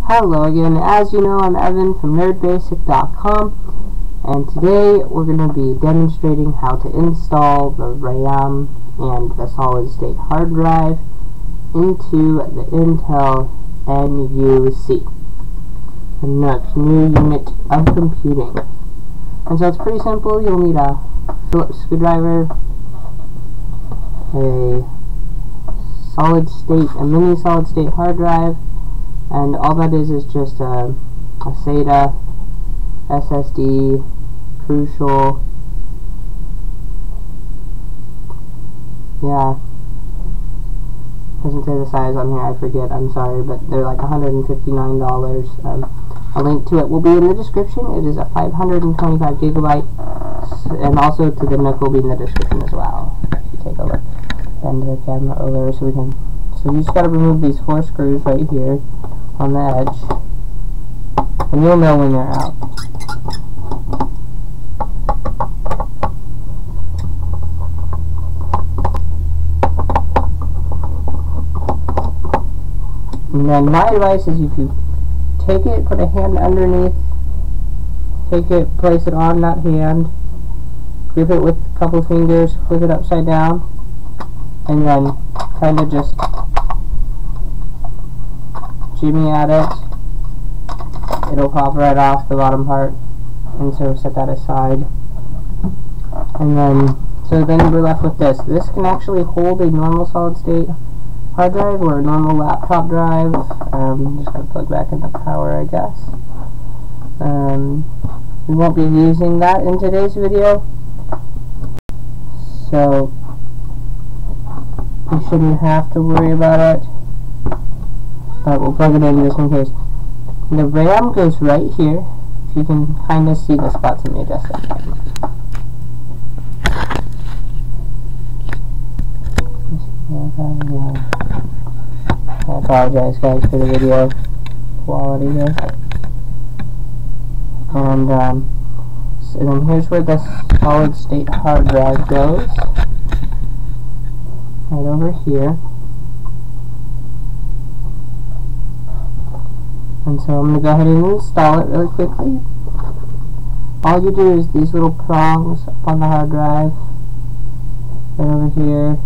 Hello again, as you know, I'm Evan from nerdbasic.com, and today we're going to be demonstrating how to install the RAM and the solid state hard drive into the Intel NUC, the NUC, New Unit of Computing. And so it's pretty simple. You'll need a Phillips screwdriver, a mini solid state hard drive, and all that is just a SATA, SSD, Crucial, yeah, doesn't say the size on here, I forget, I'm sorry, but they're like $159. A link to it will be in the description. It is a 525 gigabyte, and also to the NUC will be in the description as well. If you take a look, bend the camera over so we can. So you just got to remove these 4 screws right here on the edge, and you'll know when they're out. And then my advice is if you take it, put a hand underneath, take it, place it on that hand, grip it with a couple fingers, flip it upside down, and then kind of just jimmy at it. It'll pop right off the bottom part, and so set that aside. And then, so then we're left with this. This can actually hold a normal solid state hard drive or a normal laptop drive. I'm just going to plug back in the power, I guess. We won't be using that in today's video, so you shouldn't have to worry about it, but we'll plug it in just in case. The RAM goes right here. If you can kind of see the spots, let me adjust that. I apologize, guys, for the video quality here. And so then here's where the solid state hard drive goes, right over here. And so I'm going to go ahead and install it really quickly. All you do is these little prongs up on the hard drive, right over here,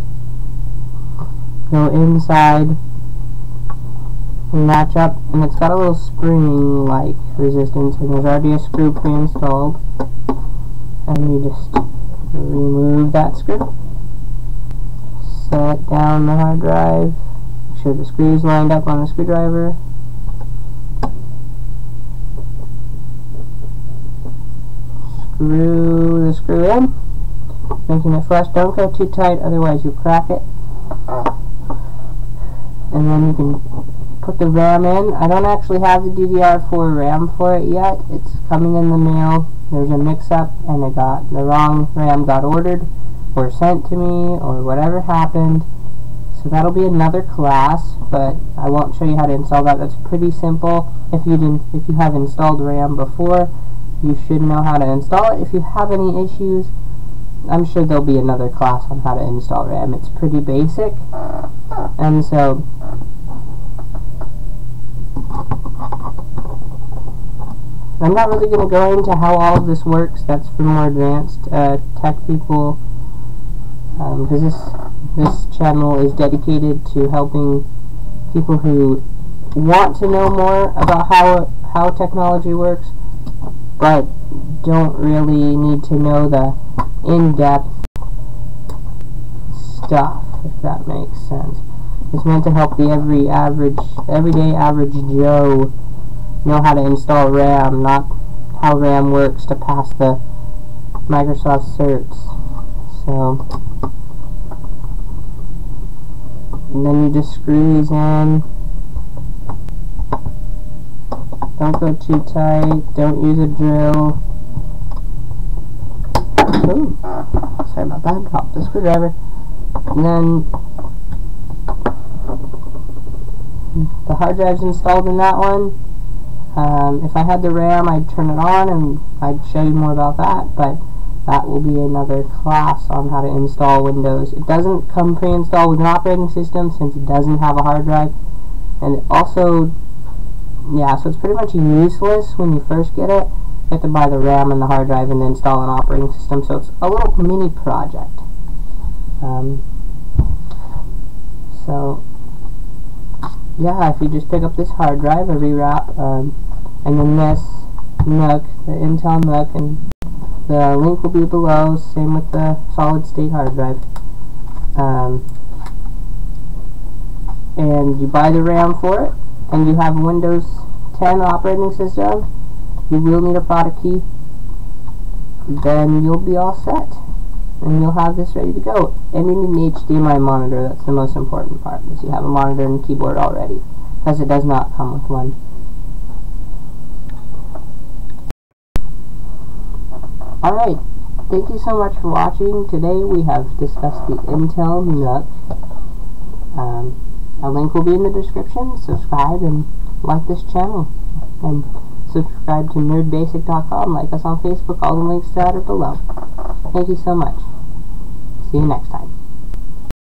go inside, match up, and it's got a little spring-like resistance, and there's already a screw pre-installed, and you just remove that screw, set down the hard drive, make sure the screw's lined up on the screwdriver, screw the screw in, making it flush. Don't go too tight, otherwise you'll crack it. And then you can put the RAM in. I don't actually have the DDR4 RAM for it yet. It's coming in the mail. There's a mix-up, and the wrong RAM got ordered or sent to me, or whatever happened. So that'll be another class, but I won't show you how to install that. That's pretty simple. If you have installed RAM before, you should know how to install it. If you have any issues, I'm sure there'll be another class on how to install RAM. It's pretty basic. And so I'm not really going to go into how all of this works. That's for more advanced tech people, because this channel is dedicated to helping people who want to know more about how technology works, but don't really need to know the in-depth stuff, if that makes sense. It's meant to help the everyday average Joe know how to install RAM, not how RAM works to pass the Microsoft certs. So, and then you just screw these in. Don't go too tight. Don't use a drill. Ooh, sorry about that. Drop the screwdriver. And then the hard drive's installed in that one. If I had the RAM, I'd turn it on and I'd show you more about that, but that will be another class on how to install Windows. It doesn't come pre-installed with an operating system since it doesn't have a hard drive, and it also yeah, so it's pretty much useless when you first get it. You have to buy the RAM and the hard drive and then install an operating system, so it's a little mini project. So yeah, if you just pick up this hard drive, a rewrap, and then this NUC, the Intel NUC, and the link will be below, same with the solid state hard drive. And you buy the RAM for it, and you have a Windows 10 operating system, you will need a product key, then you'll be all set. And you'll have this ready to go. And you need an HDMI monitor. That's the most important part, is you have a monitor and keyboard already, because it does not come with one. Alright, thank you so much for watching. Today we have discussed the Intel NUC. A link will be in the description. Subscribe and like this channel. And subscribe to nerdbasic.com. Like us on Facebook. All the links to that are below. Thank you so much. See you next time.